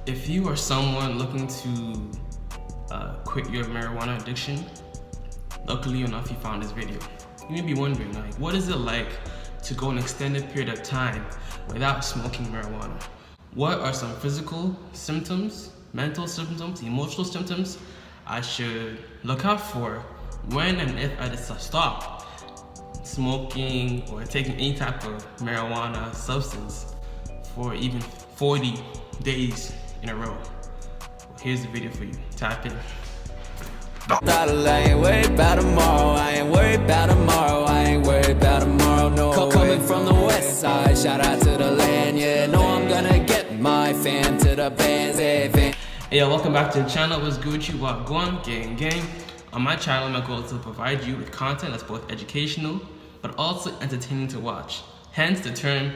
If you are someone looking to quit your marijuana addiction, luckily enough you found this video. You may be wondering, like, what is it like to go an extended period of time without smoking marijuana? What are some physical symptoms, mental symptoms, emotional symptoms I should look out for when and if I decide to stop smoking or taking any type of marijuana substance for even 40 days in a row? Well, here's the video for you. Tap in. I ain't worried about tomorrow, I ain't worried about tomorrow, I ain't worried about tomorrow, no. Coming from the west side, shout out to the land, yeah, know I'm gonna get my fam to the bands, hey yo, welcome back to the channel. What's good, you what going, gang. On my channel, my goal is to provide you with content that's both educational but also entertaining to watch, hence the term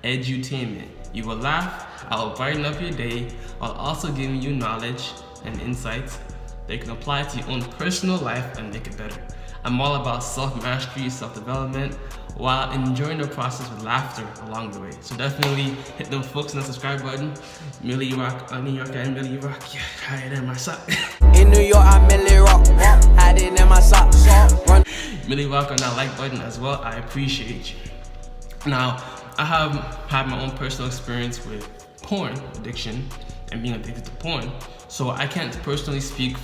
edutainment. You will laugh, I will brighten up your day while also giving you knowledge and insights that you can apply to your own personal life and make it better. I'm all about self-mastery, self-development, while enjoying the process with laughter along the way. So definitely hit them folks on the subscribe button. Millie Rock, New York and Millie Rock, yeah, hide in my sock. In New York, I'm Millie Rock, hiding in my socks. Millie Rock on that like button as well, I appreciate you. Now, I have had my own personal experience with porn addiction and being addicted to porn, so I can't personally speak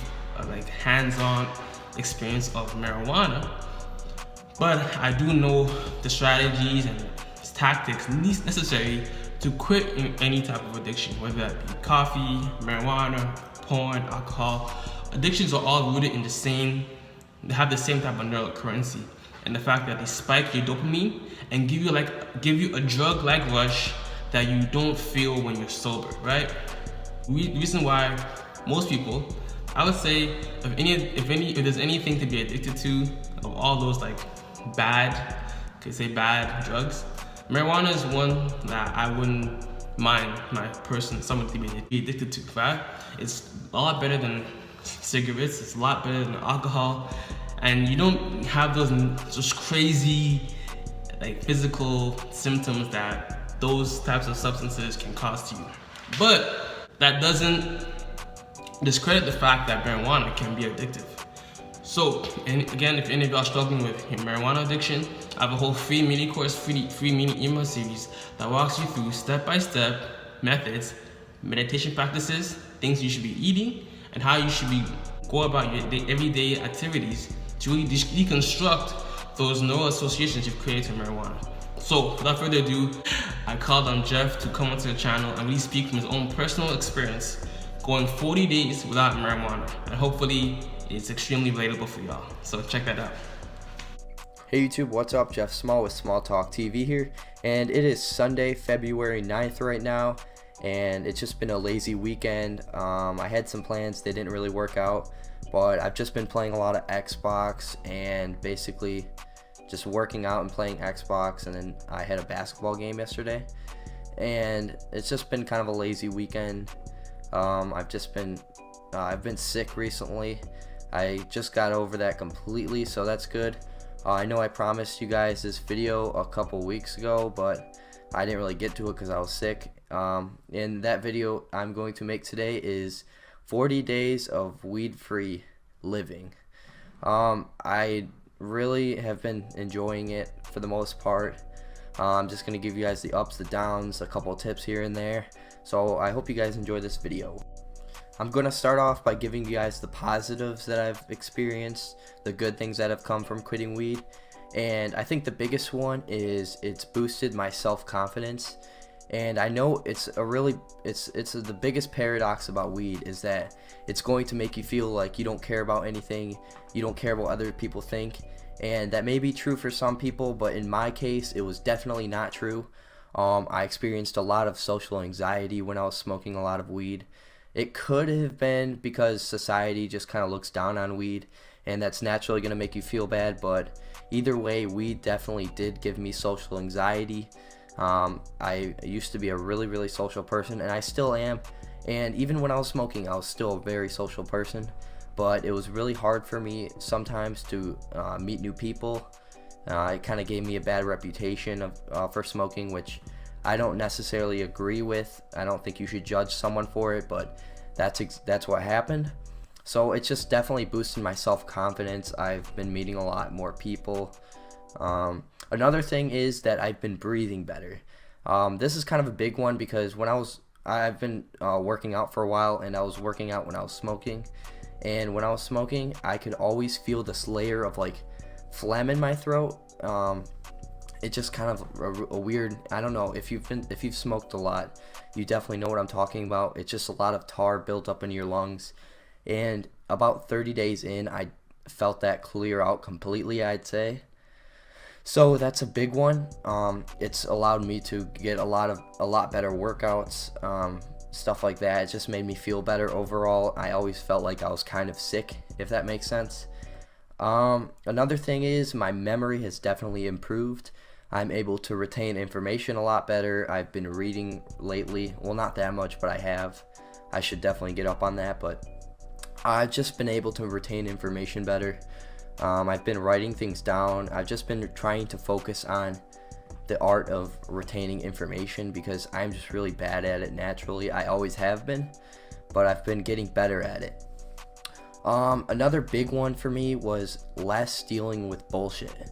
like hands-on experience of marijuana, but I do know the strategies and tactics necessary to quit any type of addiction, whether that be coffee, marijuana, porn, alcohol. Addictions are all rooted in they have the same type of neural currency, and the fact that they spike your dopamine and give you a drug-like rush that you don't feel when you're sober, right? The reason why most people, I would say, if there's anything to be addicted to of all those like bad drugs, marijuana is one that I wouldn't mind someone to be addicted to. Right? It's a lot better than cigarettes. It's a lot better than alcohol, and you don't have those just crazy like physical symptoms that those types of substances can cause to you. But that doesn't discredit the fact that marijuana can be addictive. So, and again, if any of y'all struggling with marijuana addiction, I have a whole free mini course, free mini email series that walks you through step-by-step methods, meditation practices, things you should be eating, and how you should go about your everyday activities to really deconstruct those neural associations you've created to marijuana. So, without further ado, I called on Jeff to come onto the channel and really speak from his own personal experience going 40 days without marijuana, and hopefully it's extremely relatable for y'all. So check that out. Hey YouTube, what's up? Jeff Small with Small Talk TV here, and it is Sunday, February 9th right now, and it's just been a lazy weekend. I had some plans, they didn't really work out, but I've just been playing a lot of Xbox and basically just working out and playing Xbox, and then I had a basketball game yesterday, and it's just been kind of a lazy weekend. I've been sick recently. I just got over that completely, so that's good. I know I promised you guys this video a couple weeks ago, but I didn't really get to it because I was sick. And that video I'm going to make today is 40 days of weed-free living. I really have been enjoying it for the most part. I'm just going to give you guys the ups, the downs, a couple tips here and there. So I hope you guys enjoy this video. I'm going to start off by giving you guys the positives that I've experienced, the good things that have come from quitting weed. And I think the biggest one is it's boosted my self-confidence. And I know it's the biggest paradox about weed is that it's going to make you feel like you don't care about anything, you don't care what other people think. And that may be true for some people, but in my case, it was definitely not true. I experienced a lot of social anxiety when I was smoking a lot of weed. It could have been because society just kind of looks down on weed, and that's naturally going to make you feel bad, but either way, weed definitely did give me social anxiety. I used to be a really social person, and I still am, and even when I was smoking, I was still a very social person, but it was really hard for me sometimes to meet new people. It kind of gave me a bad reputation for smoking, which I don't necessarily agree with. I don't think you should judge someone for it, but that's what happened. So it's just definitely boosted my self-confidence. I've been meeting a lot more people. Another thing is that I've been breathing better. This is kind of a big one because I've been working out for a while, and I was working out when I was smoking. And when I was smoking, I could always feel this layer of like phlegm in my throat. It's just kind of a weird, I don't know, if you've smoked a lot, you definitely know what I'm talking about. It's just a lot of tar built up in your lungs. And about 30 days in, I felt that clear out completely, I'd say. So that's a big one. It's allowed me to get a lot better workouts, stuff like that. It just made me feel better overall. I always felt like I was kind of sick, if that makes sense. Another thing is my memory has definitely improved. I'm able to retain information a lot better. I've been reading lately. Well, not that much, but I have. I should definitely get up on that, but I've just been able to retain information better. I've been writing things down. I've just been trying to focus on the art of retaining information because I'm just really bad at it naturally. I always have been, but I've been getting better at it. Another big one for me was less dealing with bullshit.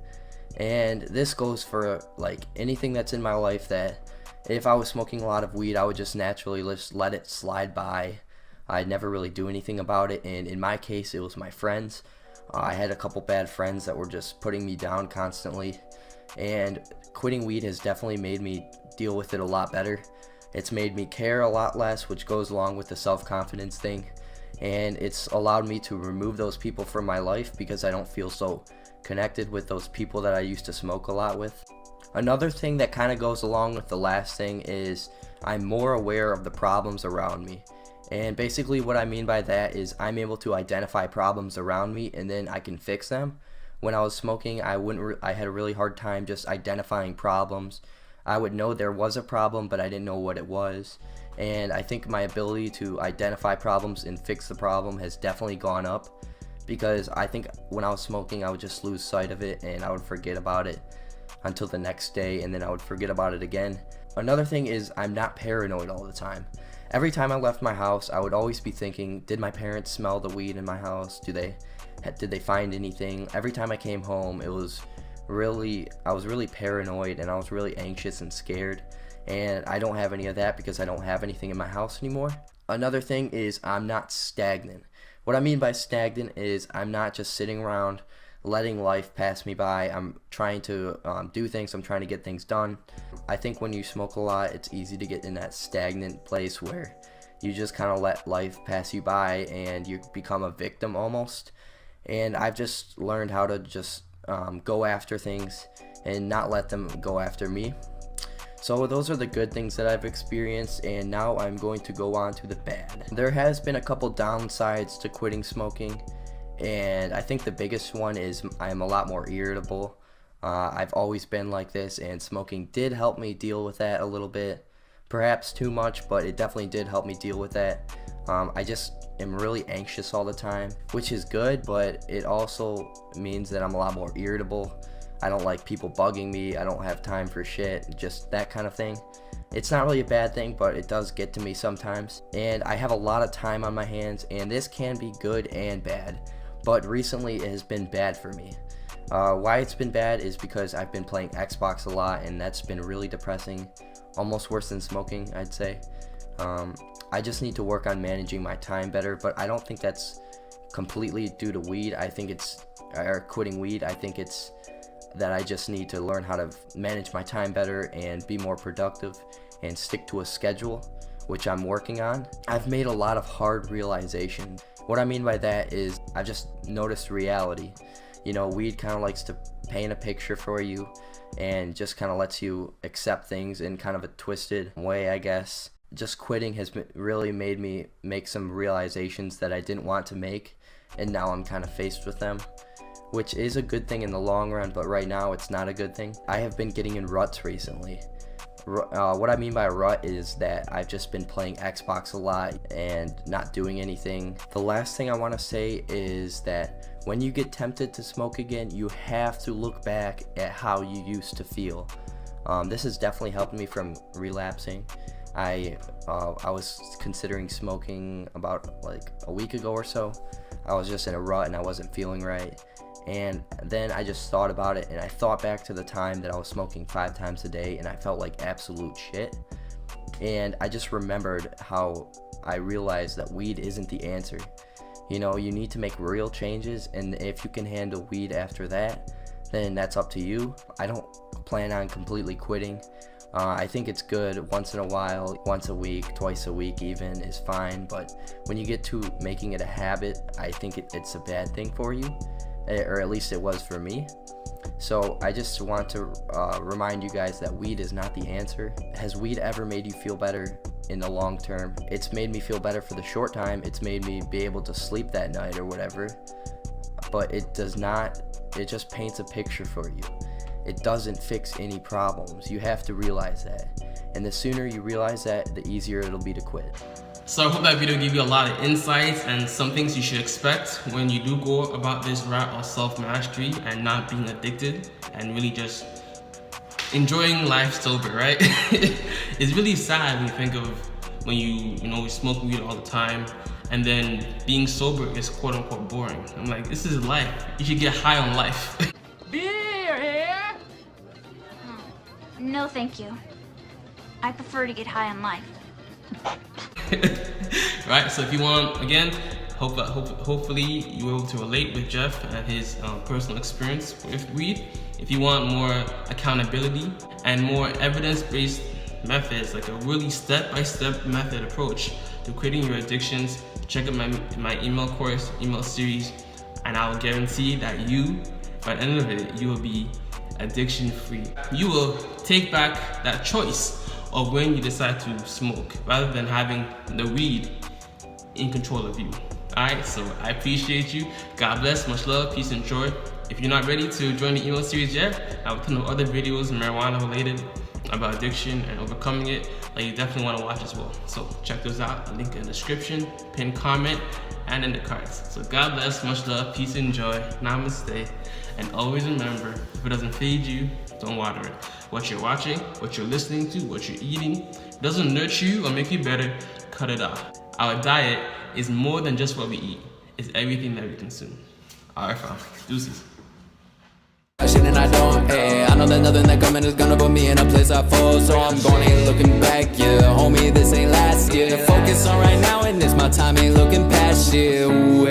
And this goes for like anything that's in my life, that if I was smoking a lot of weed, I would just naturally just let it slide by. I'd never really do anything about it. And in my case, it was my friends. I had a couple bad friends that were just putting me down constantly. And quitting weed has definitely made me deal with it a lot better. It's made me care a lot less, which goes along with the self-confidence thing. And it's allowed me to remove those people from my life because I don't feel so connected with those people that I used to smoke a lot with. Another thing that kind of goes along with the last thing is I'm more aware of the problems around me. And basically what I mean by that is I'm able to identify problems around me and then I can fix them. When I was smoking, I had a really hard time just identifying problems. I would know there was a problem, but I didn't know what it was. And I think my ability to identify problems and fix the problem has definitely gone up, because I think when I was smoking, I would just lose sight of it and I would forget about it until the next day, and then I would forget about it again. Another thing is I'm not paranoid all the time. Every time I left my house, I would always be thinking, did my parents smell the weed in my house? Did they find anything? Every time I came home, I was really paranoid and I was really anxious and scared. And I don't have any of that because I don't have anything in my house anymore. Another thing is I'm not stagnant. What I mean by stagnant is I'm not just sitting around letting life pass me by. I'm trying to do things. I'm trying to get things done. I think when you smoke a lot, it's easy to get in that stagnant place where you just kind of let life pass you by and you become a victim almost. And I've just learned how to just go after things and not let them go after me. So those are the good things that I've experienced, and now I'm going to go on to the bad. There has been a couple downsides to quitting smoking, and I think the biggest one is I'm a lot more irritable. I've always been like this, and smoking did help me deal with that a little bit. Perhaps too much, but it definitely did help me deal with that. I just am really anxious all the time, which is good, but it also means that I'm a lot more irritable. I don't like people bugging me. I don't have time for shit, just that kind of thing. It's not really a bad thing, but it does get to me sometimes. And I have a lot of time on my hands, and this can be good and bad. But recently it has been bad for me. Why it's been bad is because I've been playing Xbox a lot, and that's been really depressing. Almost worse than smoking, I'd say. I just need to work on managing my time better, but I don't think that's completely due to weed. Or quitting weed. I think it's that I just need to learn how to manage my time better and be more productive and stick to a schedule, which I'm working on. I've made a lot of hard realizations. What I mean by that is I've just noticed reality. You know, weed kind of likes to paint a picture for you and just kind of lets you accept things in kind of a twisted way, I guess. Just quitting has really made me make some realizations that I didn't want to make, and now I'm kind of faced with them, which is a good thing in the long run, but right now it's not a good thing. I have been getting in ruts recently. What I mean by rut is that I've just been playing Xbox a lot and not doing anything. The last thing I want to say is that when you get tempted to smoke again, you have to look back at how you used to feel. This has definitely helped me from relapsing. I was considering smoking about like a week ago or so. I was just in a rut and I wasn't feeling right. And then I just thought about it, and I thought back to the time that I was smoking 5 times a day and I felt like absolute shit. And I just remembered how I realized that weed isn't the answer. You know, you need to make real changes, and if you can handle weed after that, then that's up to you. I don't plan on completely quitting. I think it's good once in a while, once a week, twice a week even is fine, but when you get to making it a habit, I think it's a bad thing for you, or at least it was for me. So I just want to remind you guys that weed is not the answer. Has weed ever made you feel better in the long term? It's made me feel better for the short time. It's made me be able to sleep that night or whatever, but it does not, it just paints a picture for you. It doesn't fix any problems. You have to realize that. And the sooner you realize that, the easier it'll be to quit. So I hope that video gave you a lot of insights and some things you should expect when you do go about this route of self-mastery and not being addicted and really just enjoying life sober, right? It's really sad when you think of when you smoke weed all the time and then being sober is quote unquote boring. I'm like, this is life. You should get high on life. Beer here? No, thank you. I prefer to get high on life. Right, so if you want, again, hopefully you were able to relate with Jeff and his personal experience with weed. If you want more accountability and more evidence-based methods, like a really step-by-step method approach to quitting your addictions, check out my email course, email series, and I will guarantee that you, by the end of it, you will be addiction-free. You will take back that choice of when you decide to smoke, rather than having the weed in control of you. Alright, so I appreciate you. God bless, much love, peace and joy. If you're not ready to join the email series yet, I have a ton of other videos marijuana related about addiction and overcoming it that you definitely want to watch as well. So check those out, link in the description, pinned comment, and in the cards. So God bless, much love, peace and joy, namaste, and always remember, if it doesn't feed you, don't water it. What you're watching, what you're listening to, what you're eating doesn't nurture you or make you better, cut it off. Our diet is more than just what we eat. It's everything that we consume. Alright, fam. Deuces. And I don't, I know that nothing that coming is gonna put me in a place I fall. So I'm going, ain't looking back, yeah. Homie, this ain't last year. Focus on right now, and it's my time, ain't looking past you.